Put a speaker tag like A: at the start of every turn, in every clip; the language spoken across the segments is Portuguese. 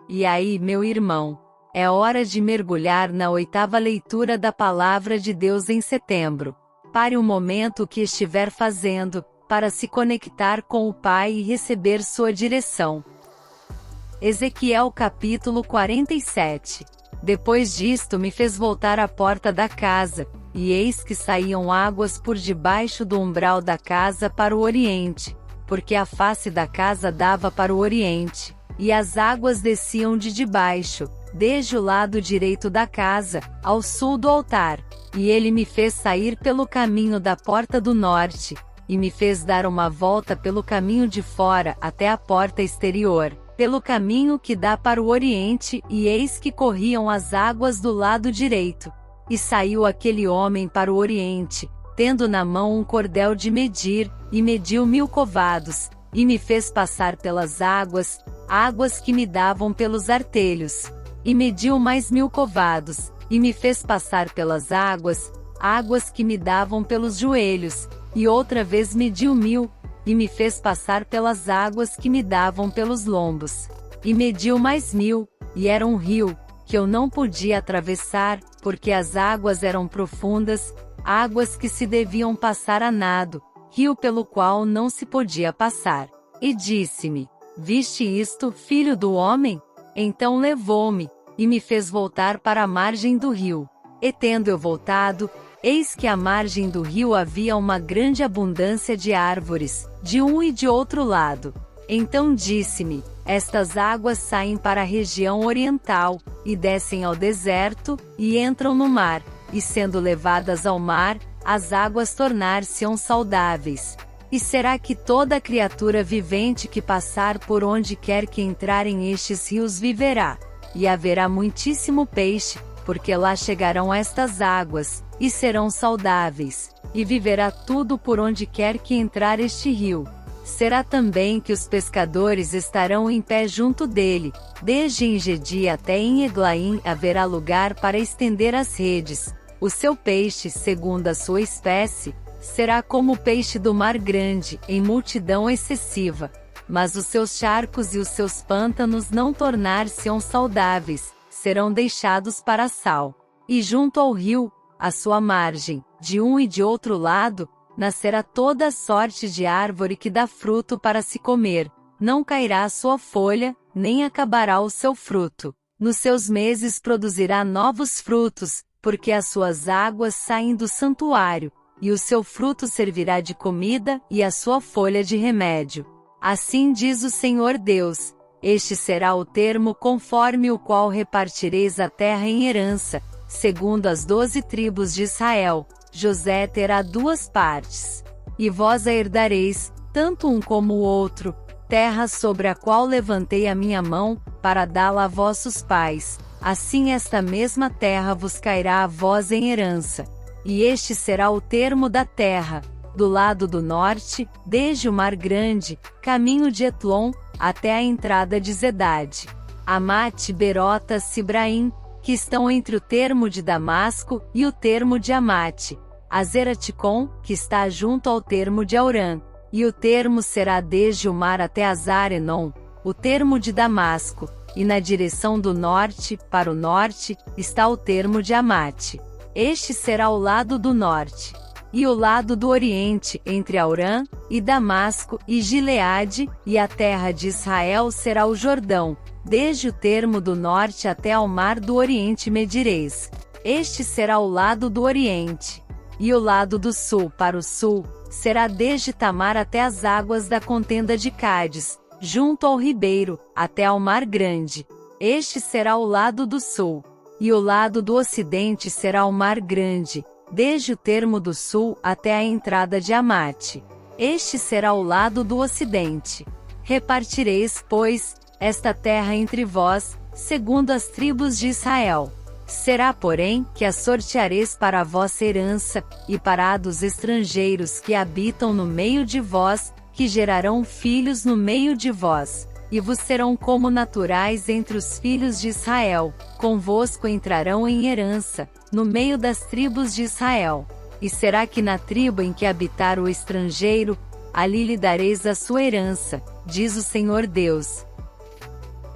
A: E aí, meu irmão, é hora de mergulhar na 8ª leitura da Palavra de Deus em setembro. Pare o momento que estiver fazendo, para se conectar com o Pai e receber sua direção. Ezequiel capítulo 47. Depois disto me fez voltar à porta da casa, e eis que saíam águas por debaixo do umbral da casa para o oriente, porque a face da casa dava para o oriente, e as águas desciam de debaixo, desde o lado direito da casa, ao sul do altar. E ele me fez sair pelo caminho da porta do norte, e me fez dar uma volta pelo caminho de fora até a porta exterior, pelo caminho que dá para o oriente, e eis que corriam as águas do lado direito. E saiu aquele homem para o oriente, tendo na mão um cordel de medir, e mediu 1000 covados, e me fez passar pelas águas, águas que me davam pelos artelhos. E mediu mais 1000 covados, e me fez passar pelas águas, águas que me davam pelos joelhos, e outra vez mediu 1000, e me fez passar pelas águas que me davam pelos lombos. E mediu mais 1000, e era um rio, que eu não podia atravessar, porque as águas eram profundas, águas que se deviam passar a nado, rio pelo qual não se podia passar. E disse-me: Viste isto, filho do homem? Então levou-me, e me fez voltar para a margem do rio. E tendo eu voltado, eis que à margem do rio havia uma grande abundância de árvores, de um e de outro lado. Então disse-me: Estas águas saem para a região oriental, e descem ao deserto, e entram no mar, e sendo levadas ao mar, as águas tornar-se-ão saudáveis. E será que toda criatura vivente que passar por onde quer que entrarem estes rios viverá? E haverá muitíssimo peixe, porque lá chegarão estas águas, e serão saudáveis, e viverá tudo por onde quer que entrar este rio. Será também que os pescadores estarão em pé junto dele, desde Engedi até em Eglaim haverá lugar para estender as redes. O seu peixe, segundo a sua espécie, será como o peixe do mar grande, em multidão excessiva. Mas os seus charcos e os seus pântanos não tornar-se-ão saudáveis, serão deixados para sal. E junto ao rio, à sua margem, de um e de outro lado, nascerá toda sorte de árvore que dá fruto para se comer. Não cairá a sua folha, nem acabará o seu fruto. Nos seus meses produzirá novos frutos, porque as suas águas saem do santuário, e o seu fruto servirá de comida, e a sua folha de remédio. Assim diz o Senhor Deus: Este será o termo conforme o qual repartireis a terra em herança, segundo as 12 tribos de Israel. José terá 2 partes. E vós a herdareis, tanto um como o outro, terra sobre a qual levantei a minha mão, para dá-la a vossos pais. Assim esta mesma terra vos cairá a vós em herança. E este será o termo da terra: do lado do norte, desde o Mar Grande, caminho de Etlon, até a entrada de Zedade. Amate, Berota, Sibraim, que estão entre o termo de Damasco e o termo de Amate. Azeraticom, que está junto ao termo de Aurã. E o termo será desde o mar até Azarenon, o termo de Damasco, e na direção do norte, para o norte, está o termo de Amate. Este será o lado do norte. E o lado do oriente, entre Aurã, e Damasco, e Gileade, e a terra de Israel será o Jordão, desde o termo do norte até ao mar do oriente medireis. Este será o lado do oriente. E o lado do sul para o sul, será desde Tamar até as águas da contenda de Cádiz, junto ao ribeiro, até ao mar grande. Este será o lado do sul. E o lado do ocidente será o mar grande, desde o termo do sul até a entrada de Amate. Este será o lado do ocidente. Repartireis, pois, esta terra entre vós, segundo as tribos de Israel. Será, porém, que a sorteareis para a vossa herança, e para a dos estrangeiros que habitam no meio de vós, que gerarão filhos no meio de vós, e vos serão como naturais entre os filhos de Israel, convosco entrarão em herança, no meio das tribos de Israel. E será que na tribo em que habitar o estrangeiro, ali lhe dareis a sua herança, diz o Senhor Deus.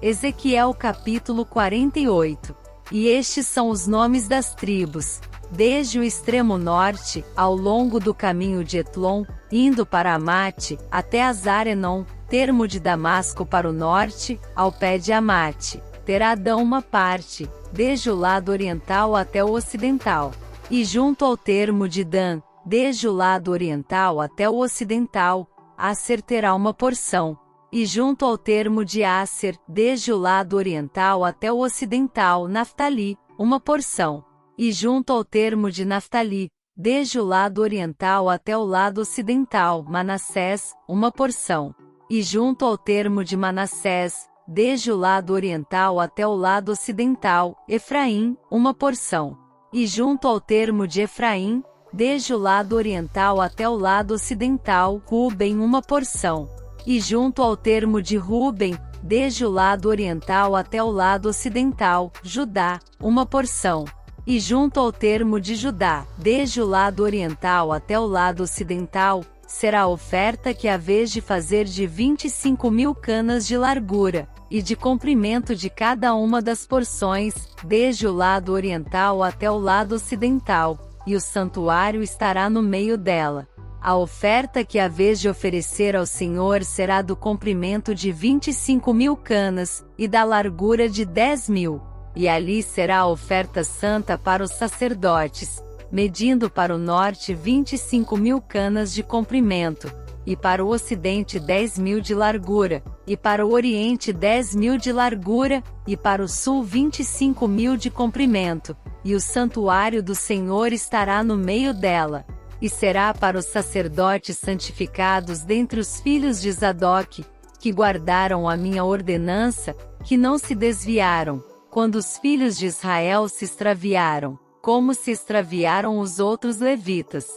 A: Ezequiel capítulo 48. E estes são os nomes das tribos, desde o extremo norte, ao longo do caminho de Etlon, indo para Amate, até Azarenon, termo de Damasco para o norte, ao pé de Amate. Terá Adão uma parte, desde o lado oriental até o ocidental. E junto ao termo de Dan, desde o lado oriental até o ocidental, Aser terá uma porção. E junto ao termo de Aser, desde o lado oriental até o ocidental, Naftali, uma porção. E junto ao termo de Naftali, desde o lado oriental até o lado ocidental, Manassés, uma porção. E junto ao termo de Manassés, desde o lado oriental até o lado ocidental, Efraim, uma porção. E junto ao termo de Efraim, desde o lado oriental até o lado ocidental, Ruben, uma porção. E junto ao termo de Ruben, desde o lado oriental até o lado ocidental, Judá, uma porção. E junto ao termo de Judá, desde o lado oriental até o lado ocidental, será a oferta que haveis de fazer de 25.000 canas de largura, e de comprimento de cada uma das porções, desde o lado oriental até o lado ocidental, e o santuário estará no meio dela. A oferta que haveis de oferecer ao Senhor será do comprimento de 25.000 canas, e da largura de 10.000. E ali será a oferta santa para os sacerdotes, medindo para o norte 25.000 canas de comprimento, e para o ocidente 10.000 de largura, e para o oriente 10.000 de largura, e para o sul 25.000 de comprimento, e o santuário do Senhor estará no meio dela. E será para os sacerdotes santificados dentre os filhos de Zadoc, que guardaram a minha ordenança, que não se desviaram, quando os filhos de Israel se extraviaram, como se extraviaram os outros levitas.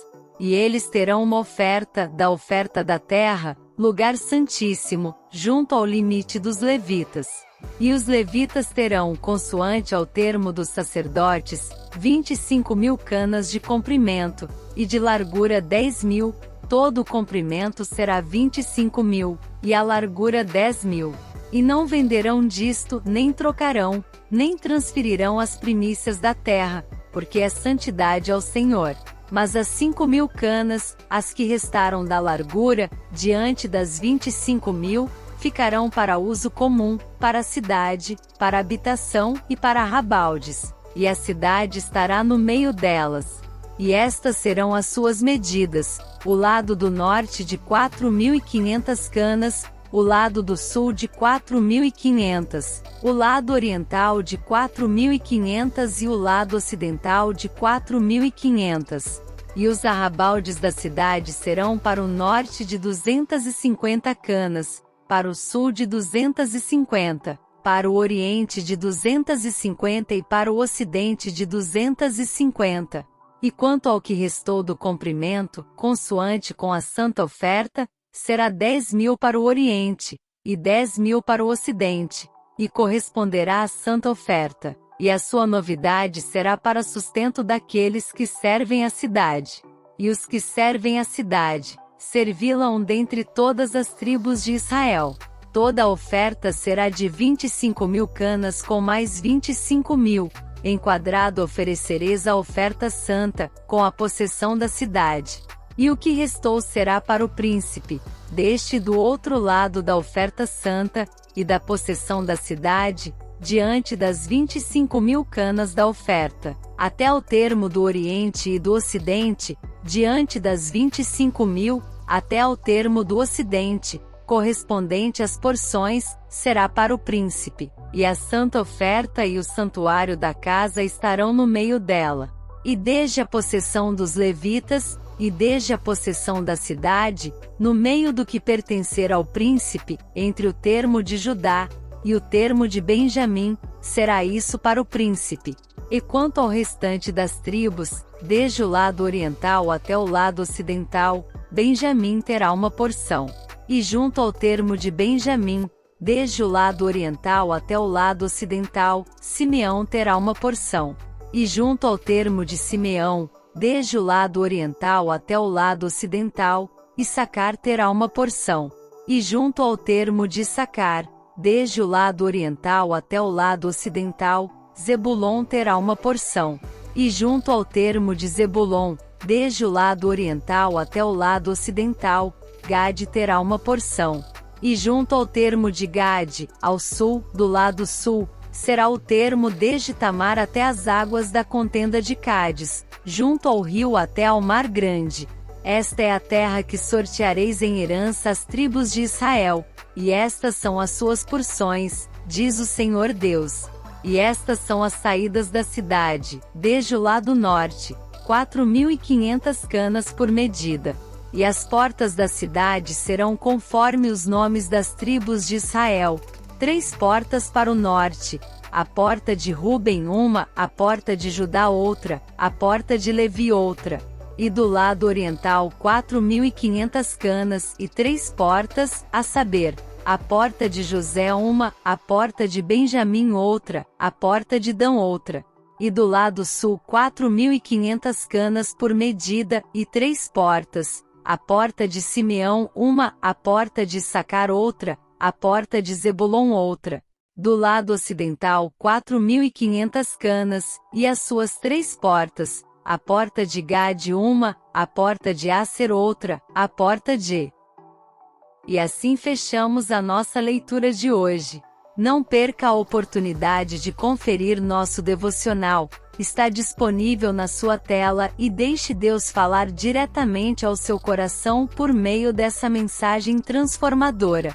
A: E eles terão uma oferta da terra, lugar santíssimo, junto ao limite dos levitas. E os levitas terão, consoante ao termo dos sacerdotes, 25.000 canas de comprimento, e de largura 10.000, todo o comprimento será 25.000, e a largura 10.000. E não venderão disto, nem trocarão, nem transferirão as primícias da terra, porque é santidade ao Senhor. Mas as 5.000 canas, as que restaram da largura, diante das 25.000, ficarão para uso comum, para a cidade, para habitação e para arrabaldes, e a cidade estará no meio delas. E estas serão as suas medidas: o lado do norte de 4.500 canas, o lado do sul de 4.500, o lado oriental de 4.500 e o lado ocidental de 4.500. E os arrabaldes da cidade serão para o norte de 250 canas, para o sul de 250, para o oriente de 250 e para o ocidente de 250. E quanto ao que restou do comprimento, consoante com a santa oferta, será 10.000 para o oriente, e 10.000 para o ocidente, e corresponderá à santa oferta, e a sua novidade será para sustento daqueles que servem a cidade. E os que servem a cidade, servi-la-ão dentre todas as tribos de Israel. Toda a oferta será de 25.000 canas com mais 25.000, enquadrado oferecereis a oferta santa, com a possessão da cidade. E o que restou será para o príncipe, deste e do outro lado da oferta santa, e da possessão da cidade, diante das 25.000 canas da oferta, até ao termo do oriente e do ocidente, diante das 25.000, até ao termo do ocidente, correspondente às porções, será para o príncipe, e a santa oferta e o santuário da casa estarão no meio dela. E desde a possessão dos levitas, e desde a possessão da cidade, no meio do que pertencer ao príncipe, entre o termo de Judá e o termo de Benjamim, será isso para o príncipe. E quanto ao restante das tribos, desde o lado oriental até o lado ocidental, Benjamim terá uma porção. E junto ao termo de Benjamim, desde o lado oriental até o lado ocidental, Simeão terá uma porção. E junto ao termo de Simeão, desde o lado oriental até o lado ocidental, Issacar terá uma porção. E junto ao termo de Issacar, desde o lado oriental até o lado ocidental, Zebulon terá uma porção. E junto ao termo de Zebulon, desde o lado oriental até o lado ocidental, Gade terá uma porção. E junto ao termo de Gade, ao sul, do lado sul, será o termo desde Tamar até as águas da contenda de Cádiz, junto ao rio até ao mar grande. Esta é a terra que sorteareis em herança às tribos de Israel, e estas são as suas porções, diz o Senhor Deus. E estas são as saídas da cidade, desde o lado norte, 4.500 canas por medida. E as portas da cidade serão conforme os nomes das tribos de Israel, 3 portas para o norte, a porta de Ruben uma, a porta de Judá outra, a porta de Levi outra. E do lado oriental 4.500 canas e 3 portas, a saber, a porta de José uma, a porta de Benjamim outra, a porta de Dan outra. E do lado sul 4.500 canas por medida e 3 portas, a porta de Simeão uma, a porta de Issacar outra, a porta de Zebulon outra. Do lado ocidental 4.500 canas, e as suas 3 portas, a porta de Gade uma, a porta de Asser outra, a porta de... E assim fechamos a nossa leitura de hoje. Não perca a oportunidade de conferir nosso devocional, está disponível na sua tela e deixe Deus falar diretamente ao seu coração por meio dessa mensagem transformadora.